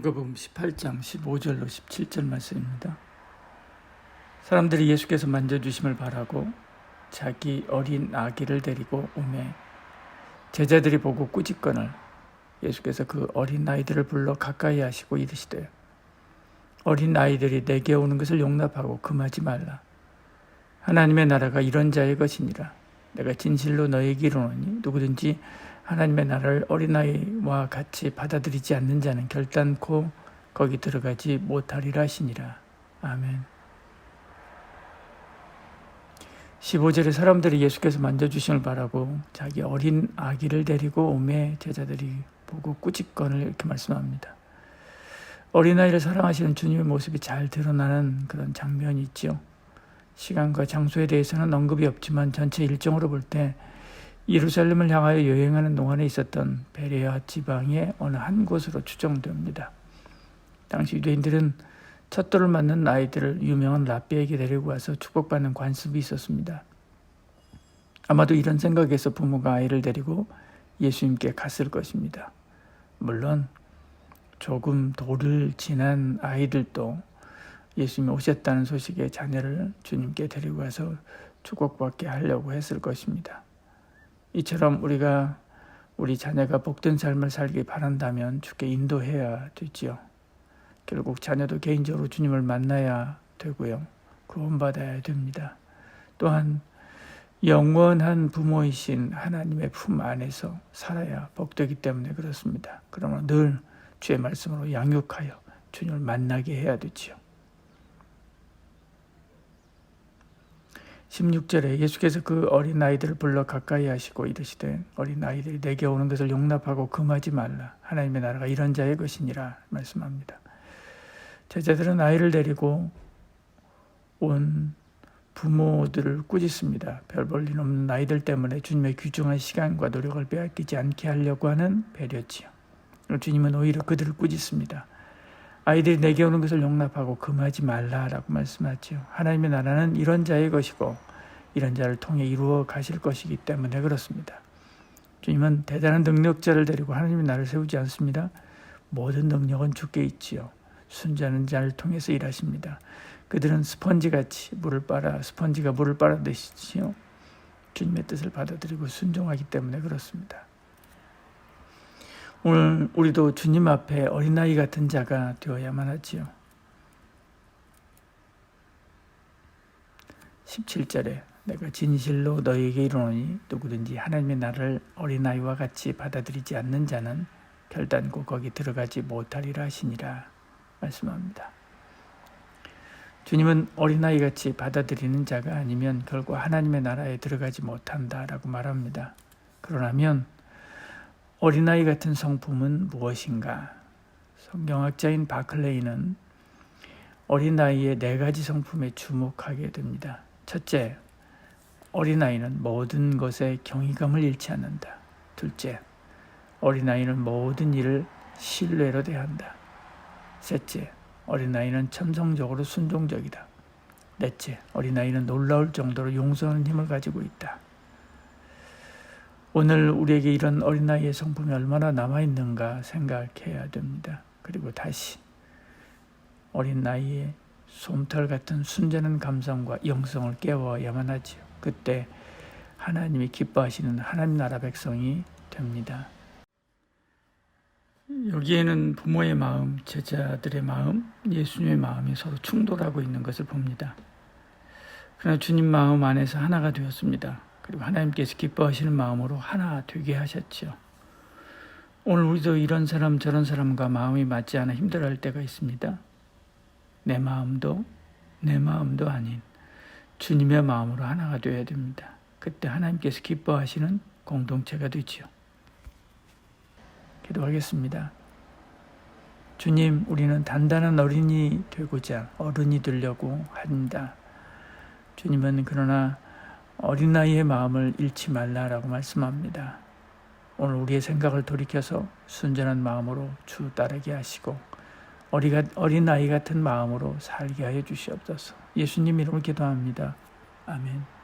누가복음 18장 15절로 17절 말씀입니다. 사람들이 예수께서 만져주심을 바라고 자기 어린 아기를 데리고 오매 제자들이 보고 꾸짖거늘 예수께서 그 어린 아이들을 불러 가까이 하시고 이르시되 어린 아이들이 내게 오는 것을 용납하고 금하지 말라. 하나님의 나라가 이런 자의 것이니라. 내가 진실로 너희에게 이르노니 누구든지 하나님의 나라를 어린아이와 같이 받아들이지 않는 자는 결단코 거기 들어가지 못하리라 하시니라. 아멘. 15절에 사람들이 예수께서 만져주심을 바라고 자기 어린 아기를 데리고 오매 제자들이 보고 꾸짖거늘 이렇게 말씀합니다. 어린아이를 사랑하시는 주님의 모습이 잘 드러나는 그런 장면이 있죠. 시간과 장소에 대해서는 언급이 없지만 전체 일정으로 볼 때 예루살렘을 향하여 여행하는 동안에 있었던 베레아 지방의 어느 한 곳으로 추정됩니다. 당시 유대인들은 첫 돌을 맞는 아이들을 유명한 랍비에게 데리고 와서 축복받는 관습이 있었습니다. 아마도 이런 생각에서 부모가 아이를 데리고 예수님께 갔을 것입니다. 물론 조금 도를 지난 아이들도 예수님이 오셨다는 소식에 자녀를 주님께 데리고 와서 축복받게 하려고 했을 것입니다. 이처럼 우리가 우리 자녀가 복된 삶을 살기 바란다면 주께 인도해야 되지요. 결국 자녀도 개인적으로 주님을 만나야 되고요. 구원받아야 됩니다. 또한 영원한 부모이신 하나님의 품 안에서 살아야 복되기 때문에 그렇습니다. 그러므로 늘 주의 말씀으로 양육하여 주님을 만나게 해야 되지요. 16절에 예수께서 그 어린 아이들을 불러 가까이 하시고 이르시되 어린 아이들이 내게 오는 것을 용납하고 금하지 말라. 하나님의 나라가 이런 자의 것이니라 말씀합니다. 제자들은 아이를 데리고 온 부모들을 꾸짖습니다. 별 볼 일 없는 아이들 때문에 주님의 귀중한 시간과 노력을 빼앗기지 않게 하려고 하는 배려지요. 주님은 오히려 그들을 꾸짖습니다. 아이들이 내게 오는 것을 용납하고 금하지 말라라고 말씀하죠. 하나님의 나라는 이런 자의 것이고 이런 자를 통해 이루어 가실 것이기 때문에 그렇습니다. 주님은 대단한 능력자를 데리고 하나님의 나라를 세우지 않습니다. 모든 능력은 주께 있지요. 순전한 자를 통해서 일하십니다. 그들은 스펀지같이 스펀지가 물을 빨아들이시지요. 주님의 뜻을 받아들이고 순종하기 때문에 그렇습니다. 오늘 우리도 주님 앞에 어린아이 같은 자가 되어야만 하지요. 17절에 내가 진실로 너희에게 이르노니 누구든지 하나님의 나라를 어린아이와 같이 받아들이지 않는 자는 결단코 거기 들어가지 못하리라 하시니라 말씀합니다. 주님은 어린아이같이 받아들이는 자가 아니면 결국 하나님의 나라에 들어가지 못한다라고 말합니다. 그러면 어린아이 같은 성품은 무엇인가? 성경학자인 바클레이는 어린아이의 4가지 성품에 주목하게 됩니다. 첫째, 어린아이는 모든 것에 경이감을 잃지 않는다. 둘째, 어린아이는 모든 일을 신뢰로 대한다. 셋째, 어린아이는 천성적으로 순종적이다. 넷째, 어린아이는 놀라울 정도로 용서하는 힘을 가지고 있다. 오늘 우리에게 이런 어린아이의 성품이 얼마나 남아있는가 생각해야 됩니다. 그리고 다시 어린아이의 솜털 같은 순전한 감성과 영성을 깨워야만 하지요. 그때 하나님이 기뻐하시는 하나님 나라 백성이 됩니다. 여기에는 부모의 마음, 제자들의 마음, 예수님의 마음이 서로 충돌하고 있는 것을 봅니다. 그러나 주님 마음 안에서 하나가 되었습니다. 그리고 하나님께서 기뻐하시는 마음으로 하나 되게 하셨죠. 오늘 우리도 이런 사람 저런 사람과 마음이 맞지 않아 힘들어할 때가 있습니다. 내 마음도 아닌 주님의 마음으로 하나가 되어야 됩니다. 그때 하나님께서 기뻐하시는 공동체가 되지요. 기도하겠습니다. 주님, 우리는 단단한 어린이 되고자 어른이 되려고 합니다. 주님은 그러나 어린아이의 마음을 잃지 말라라고 말씀합니다. 오늘 우리의 생각을 돌이켜서 순전한 마음으로 주 따르게 하시고 어린아이 같은 마음으로 살게 하여 주시옵소서. 예수님 이름으로 기도합니다. 아멘.